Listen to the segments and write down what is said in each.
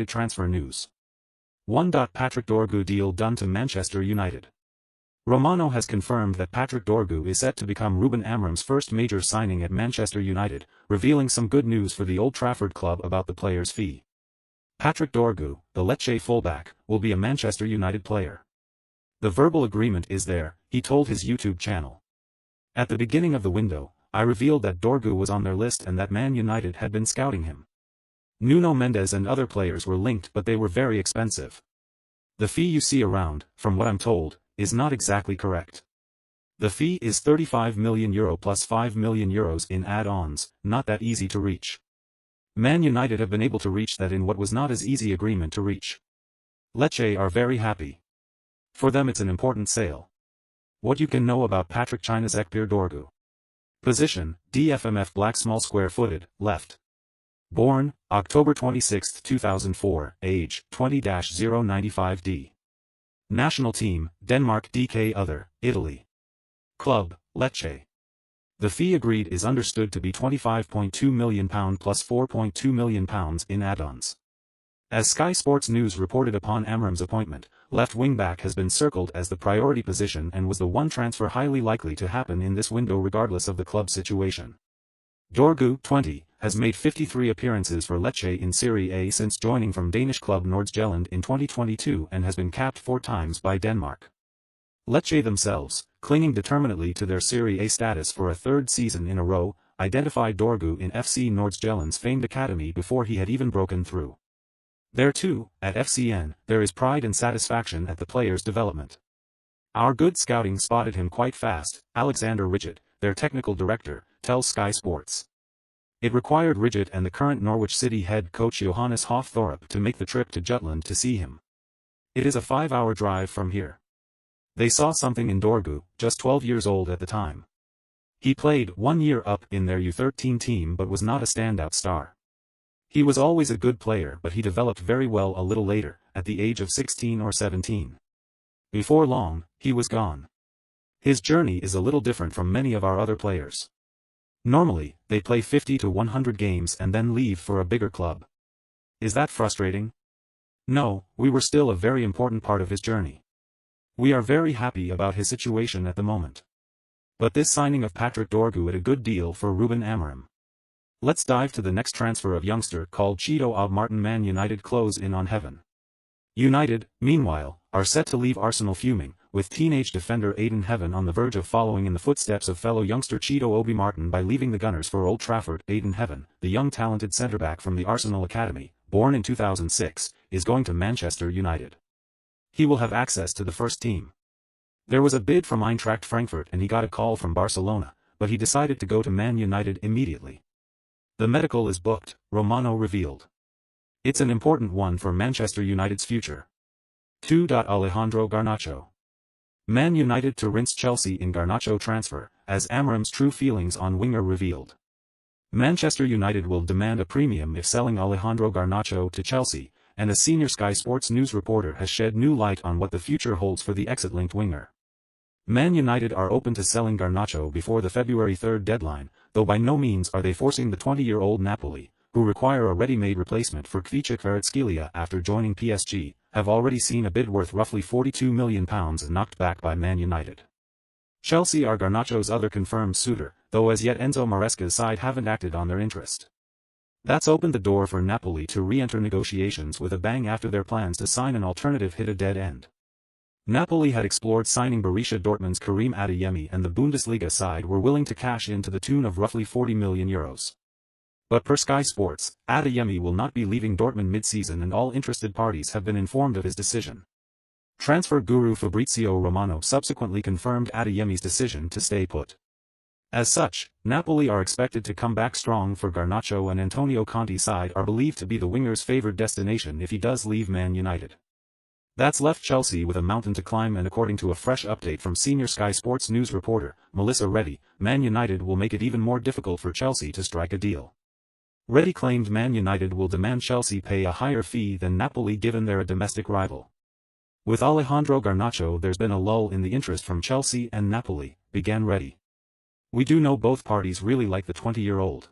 transfer news. 1. Patrick Dorgu deal done to Manchester United. Romano has confirmed that Patrick Dorgu is set to become Ruben Amorim's first major signing at Manchester United, revealing some good news for the Old Trafford club about the player's fee. Patrick Dorgu, the Lecce fullback, will be a Manchester United player. The verbal agreement is there, he told his YouTube channel. At the beginning of the window, I revealed that Dorgu was on their list and that Man United had been scouting him. Nuno Mendes and other players were linked, but they were very expensive. The fee you see around, from what I'm told, is not exactly correct. The fee is €35 million plus €5 million in add-ons, not that easy to reach. Man United have been able to reach that in what was not as easy agreement to reach. Lecce are very happy. For them it's an important sale. What you can know about Patrick China's Ekpir Dorgu. Position, DFMF black small square-footed, left. Born, October 26, 2004, age, 20-095D. National team, Denmark DK Other, Italy. Club, Lecce. The fee agreed is understood to be £25.2 million plus £4.2 million in add-ons. As Sky Sports News reported upon Amorim's appointment, left wing-back has been circled as the priority position and was the one transfer highly likely to happen in this window regardless of the club's situation. Dorgu, 20, has made 53 appearances for Lecce in Serie A since joining from Danish club Nordsjælland in 2022 and has been capped 4 times by Denmark. Lecce themselves, clinging determinedly to their Serie A status for a third season in a row, identified Dorgu in FC Nordsjælland's famed academy before he had even broken through. There too, at FCN, there is pride and satisfaction at the player's development. Our good scouting spotted him quite fast, Alexander Ridget, their technical director, tells Sky Sports. It required Ridget and the current Norwich City head coach Johannes Hofthorpe to make the trip to Jutland to see him. It is a 5-hour drive from here. They saw something in Dorgu, just 12 years old at the time. He played 1 year up in their U13 team but was not a standout star. He was always a good player but he developed very well a little later, at the age of 16 or 17. Before long, he was gone. His journey is a little different from many of our other players. Normally, they play 50 to 100 games and then leave for a bigger club. Is that frustrating? No, we were still a very important part of his journey. We are very happy about his situation at the moment. But this signing of Patrick Dorgu at a good deal for Ruben Amorim. Let's dive to the next transfer of youngster called Cheeto of Martin. Man United close in on heaven. United, meanwhile, are set to leave Arsenal fuming, with teenage defender Aiden Heaven on the verge of following in the footsteps of fellow youngster Cheeto Obi Martin by leaving the Gunners for Old Trafford. Aiden Heaven, the young talented centre-back from the Arsenal Academy, born in 2006, is going to Manchester United. He will have access to the first team. There was a bid from Eintracht Frankfurt and he got a call from Barcelona, but he decided to go to Man United immediately. The medical is booked, Romano revealed. It's an important one for Manchester United's future. 2. Alejandro Garnacho. Man United to rinse Chelsea in Garnacho transfer, as Amorim's true feelings on winger revealed. Manchester United will demand a premium if selling Alejandro Garnacho to Chelsea, and a senior Sky Sports News reporter has shed new light on what the future holds for the exit-linked winger. Man United are open to selling Garnacho before the February 3 deadline, though by no means are they forcing the 20-year-old Napoli, who require a ready-made replacement for Kvaratskhelia after joining PSG, have already seen a bid worth roughly £42 million knocked back by Man United. Chelsea are Garnacho's other confirmed suitor, though as yet Enzo Maresca's side haven't acted on their interest. That's opened the door for Napoli to re-enter negotiations with a bang after their plans to sign an alternative hit a dead end. Napoli had explored signing Borussia Dortmund's Karim Adeyemi and the Bundesliga side were willing to cash in to the tune of roughly €40 million. But per Sky Sports, Adeyemi will not be leaving Dortmund mid-season and all interested parties have been informed of his decision. Transfer guru Fabrizio Romano subsequently confirmed Adeyemi's decision to stay put. As such, Napoli are expected to come back strong for Garnacho and Antonio Conte's side are believed to be the winger's favoured destination if he does leave Man United. That's left Chelsea with a mountain to climb and according to a fresh update from senior Sky Sports News reporter, Melissa Reddy, Man United will make it even more difficult for Chelsea to strike a deal. Reddy claimed Man United will demand Chelsea pay a higher fee than Napoli given they're a domestic rival. With Alejandro Garnacho there's been a lull in the interest from Chelsea and Napoli, began Reddy. We do know both parties really like the 20-year-old.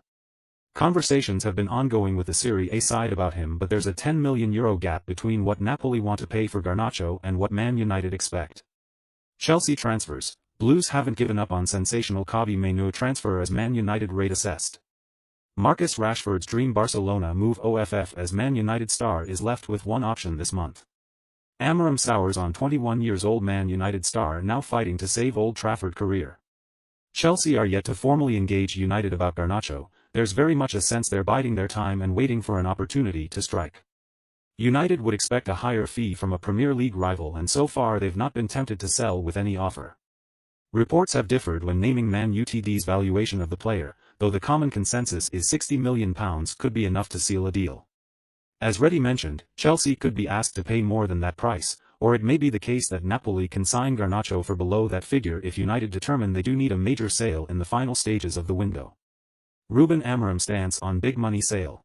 Conversations have been ongoing with the Serie A side about him, but there's a €10 million gap between what Napoli want to pay for Garnacho and what Man United expect. Chelsea transfers. Blues haven't given up on sensational Kobbie Mainoo transfer as Man United rate assessed. Marcus Rashford's dream Barcelona move OFF as Man United star is left with one option this month. Amram sours on 21-year-old Man United star now fighting to save Old Trafford career. Chelsea are yet to formally engage United about Garnacho. There's very much a sense they're biding their time and waiting for an opportunity to strike. United would expect a higher fee from a Premier League rival, and so far they've not been tempted to sell with any offer. Reports have differed when naming Man Utd's valuation of the player, though the common consensus is £60 million could be enough to seal a deal. As Reddy mentioned, Chelsea could be asked to pay more than that price, or it may be the case that Napoli can sign Garnacho for below that figure if United determine they do need a major sale in the final stages of the window. Ruben Amorim stance on big money sale.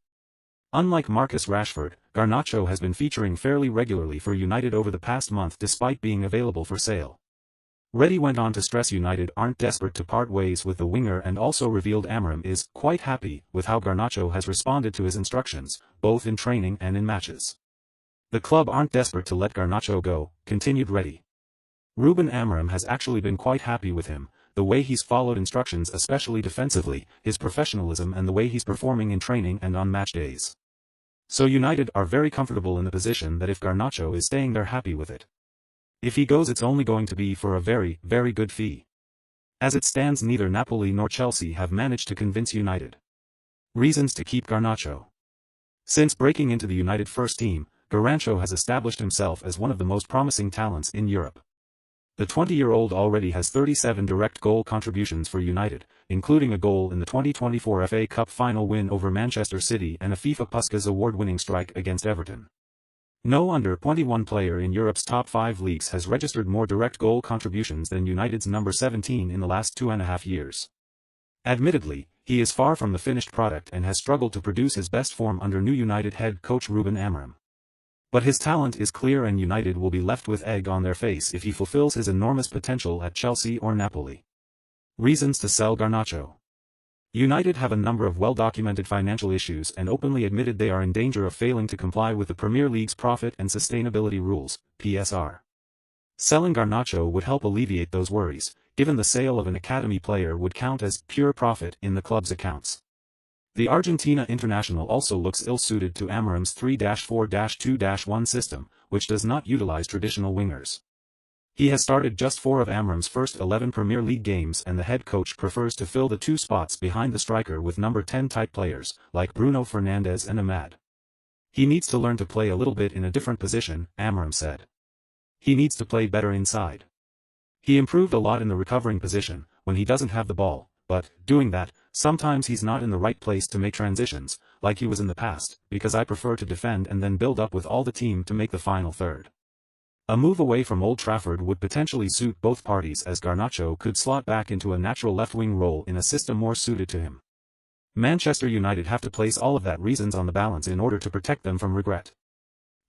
Unlike Marcus Rashford, Garnacho has been featuring fairly regularly for United over the past month despite being available for sale. Reddy went on to stress United aren't desperate to part ways with the winger and also revealed Amorim is quite happy with how Garnacho has responded to his instructions, both in training and in matches. The club aren't desperate to let Garnacho go, continued Reddy. Ruben Amorim has actually been quite happy with him, the way he's followed instructions especially defensively, his professionalism and the way he's performing in training and on match days. So United are very comfortable in the position that if Garnacho is staying they're happy with it. If he goes it's only going to be for a very, very good fee. As it stands neither Napoli nor Chelsea have managed to convince United. Reasons to keep Garnacho. Since breaking into the United first team, Garnacho has established himself as one of the most promising talents in Europe. The 20-year-old already has 37 direct goal contributions for United, including a goal in the 2024 FA Cup final win over Manchester City and a FIFA Puskas award-winning strike against Everton. No under-21 player in Europe's top 5 leagues has registered more direct goal contributions than United's number 17 in the last 2.5 years. Admittedly, he is far from the finished product and has struggled to produce his best form under new United head coach Ruben Amorim. But his talent is clear and United will be left with egg on their face if he fulfills his enormous potential at Chelsea or Napoli. Reasons to sell Garnacho. United have a number of well-documented financial issues and openly admitted they are in danger of failing to comply with the Premier League's Profit and Sustainability Rules, PSR. Selling Garnacho would help alleviate those worries, given the sale of an academy player would count as pure profit in the club's accounts. The Argentina international also looks ill-suited to Amorim's 3-4-2-1 system, which does not utilize traditional wingers. He has started just 4 of Amorim's first 11 Premier League games and the head coach prefers to fill the 2 spots behind the striker with number 10 type players, like Bruno Fernandes and Ahmad. He needs to learn to play a little bit in a different position, Amorim said. He needs to play better inside. He improved a lot in the recovering position, when he doesn't have the ball, but, doing that, sometimes he's not in the right place to make transitions, like he was in the past, because I prefer to defend and then build up with all the team to make the final third. A move away from Old Trafford would potentially suit both parties as Garnacho could slot back into a natural left-wing role in a system more suited to him. Manchester United have to place all of that reasons on the balance in order to protect them from regret.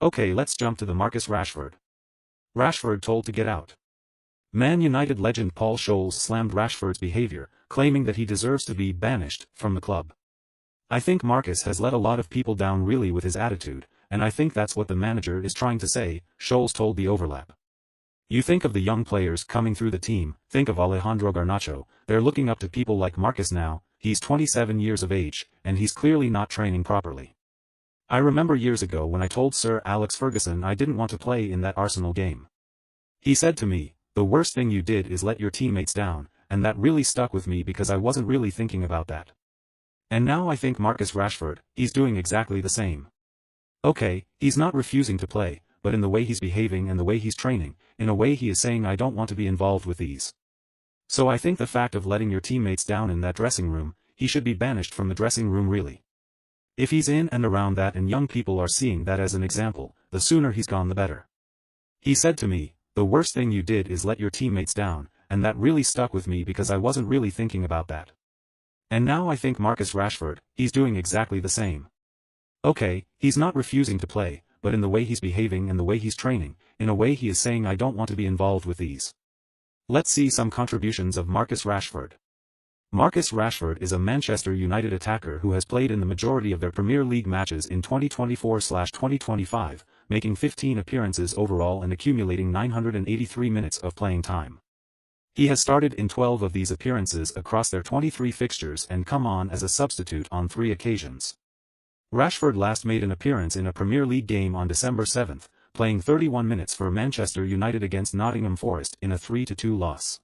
Okay, let's jump to the Marcus Rashford. Rashford told to get out. Man United legend Paul Scholes slammed Rashford's behavior, claiming that he deserves to be banished from the club. I think Marcus has let a lot of people down really with his attitude, and I think that's what the manager is trying to say, Scholes told The Overlap. You think of the young players coming through the team, think of Alejandro Garnacho, they're looking up to people like Marcus now, he's 27 years of age, and he's clearly not training properly. I remember years ago when I told Sir Alex Ferguson I didn't want to play in that Arsenal game. He said to me, the worst thing you did is let your teammates down, and that really stuck with me because I wasn't really thinking about that. And now I think Marcus Rashford, he's doing exactly the same. Okay, he's not refusing to play, but in the way he's behaving and the way he's training, in a way he is saying I don't want to be involved with these. So I think the fact of letting your teammates down in that dressing room, he should be banished from the dressing room really. If he's in and around that and young people are seeing that as an example, the sooner he's gone the better. He said to me, the worst thing you did is let your teammates down, and that really stuck with me because I wasn't really thinking about that. And now I think Marcus Rashford, he's doing exactly the same. Okay, he's not refusing to play, but in the way he's behaving and the way he's training, in a way he is saying I don't want to be involved with these. Let's see some contributions of Marcus Rashford. Marcus Rashford is a Manchester United attacker who has played in the majority of their Premier League matches in 2024/2025, making 15 appearances overall and accumulating 983 minutes of playing time. He has started in 12 of these appearances across their 23 fixtures and come on as a substitute on 3 occasions. Rashford last made an appearance in a Premier League game on December 7, playing 31 minutes for Manchester United against Nottingham Forest in a 3-2 loss.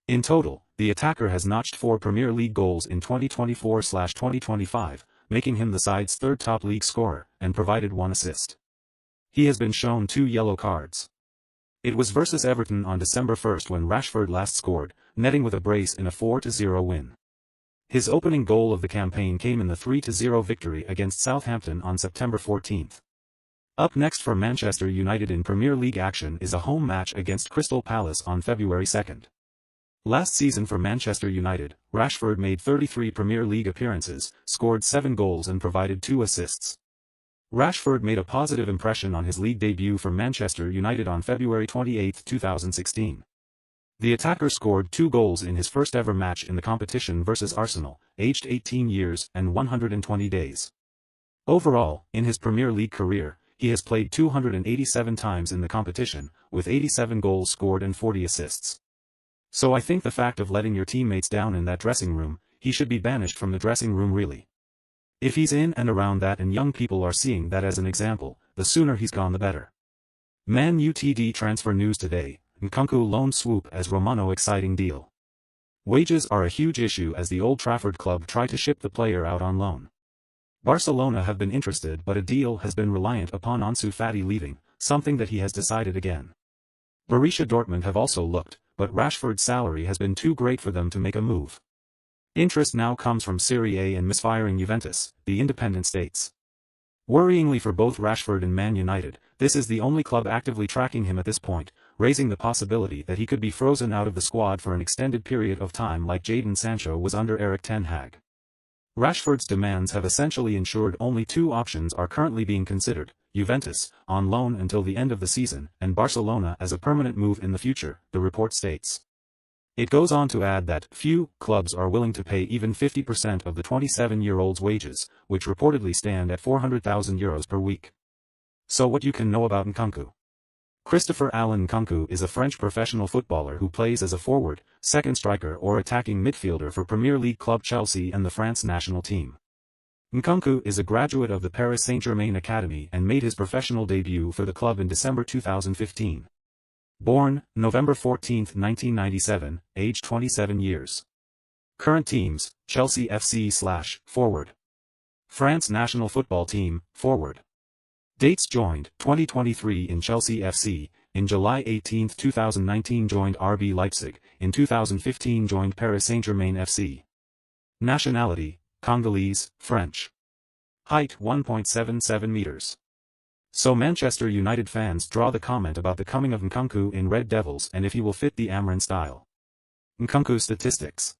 In total, the attacker has notched 4 Premier League goals in 2024/2025, making him the side's third top league scorer, and provided 1 assist. He has been shown 2 yellow cards. It was versus Everton on December 1 when Rashford last scored, netting with a brace in a 4-0 win. His opening goal of the campaign came in the 3-0 victory against Southampton on September 14. Up next for Manchester United in Premier League action is a home match against Crystal Palace on February 2. Last season for Manchester United, Rashford made 33 Premier League appearances, scored 7 goals and provided 2 assists. Rashford made a positive impression on his league debut for Manchester United on February 28, 2016. The attacker scored 2 goals in his first ever match in the competition versus Arsenal, aged 18 years and 120 days. Overall, in his Premier League career, he has played 287 times in the competition, with 87 goals scored and 40 assists. So I think the fact of letting your teammates down in that dressing room, he should be banished from the dressing room really. If he's in and around that and young people are seeing that as an example, the sooner he's gone the better. Man Utd transfer news today, Nkunku loan swoop as Romano exciting deal. Wages are a huge issue as the Old Trafford club try to ship the player out on loan. Barcelona have been interested but a deal has been reliant upon Ansu Fati leaving, something that he has decided again. Borussia Dortmund have also looked, but Rashford's salary has been too great for them to make a move. Interest now comes from Serie A and misfiring Juventus, the Independent states. Worryingly for both Rashford and Man United, this is the only club actively tracking him at this point, raising the possibility that he could be frozen out of the squad for an extended period of time like Jadon Sancho was under Erik ten Hag. Rashford's demands have essentially ensured only 2 options are currently being considered: Juventus, on loan until the end of the season, and Barcelona as a permanent move in the future, the report states. It goes on to add that few clubs are willing to pay even 50% of the 27-year-old's wages, which reportedly stand at €400,000 per week. So what you can know about Nkunku. Christopher Alan Nkunku is a French professional footballer who plays as a forward, second striker or attacking midfielder for Premier League club Chelsea and the France national team. Nkunku is a graduate of the Paris Saint-Germain Academy and made his professional debut for the club in December 2015. Born, November 14, 1997, age 27 years. Current teams, Chelsea FC / forward. France national football team, forward. Dates joined, 2023 in Chelsea FC, in July 18, 2019 joined RB Leipzig, in 2015 joined Paris Saint-Germain FC. Nationality, Congolese, French. Height 1.77 meters. So Manchester United fans draw the comment about the coming of Nkunku in Red Devils and if he will fit the Amrin style. Nkunku statistics.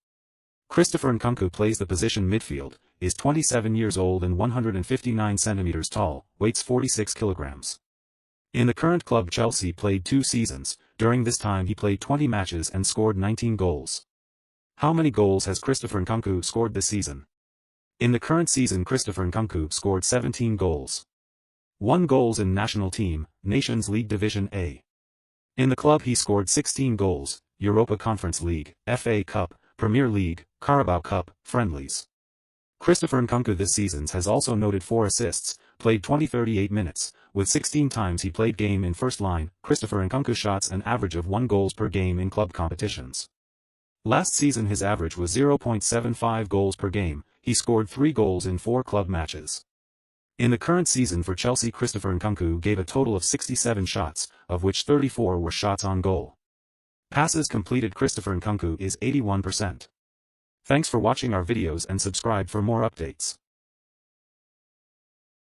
Christopher Nkunku plays the position midfield, is 27 years old and 159 centimeters tall, weighs 46 kilograms. In the current club Chelsea played 2 seasons, during this time he played 20 matches and scored 19 goals. How many goals has Christopher Nkunku scored this season? In the current season Christopher Nkunku scored 17 goals. 1 goals in national team, Nations League Division A. In the club he scored 16 goals, Europa Conference League, FA Cup, Premier League, Carabao Cup, friendlies. Christopher Nkunku this season has also noted 4 assists, played 38 minutes, with 16 times he played game in first line. Christopher Nkunku shots an average of 1 goals per game in club competitions. Last season his average was 0.75 goals per game, he scored 3 goals in 4 club matches. In the current season for Chelsea Christopher Nkunku gave a total of 67 shots, of which 34 were shots on goal. Passes completed Christopher Nkunku is 81%. Thanks for watching our videos and subscribe for more updates.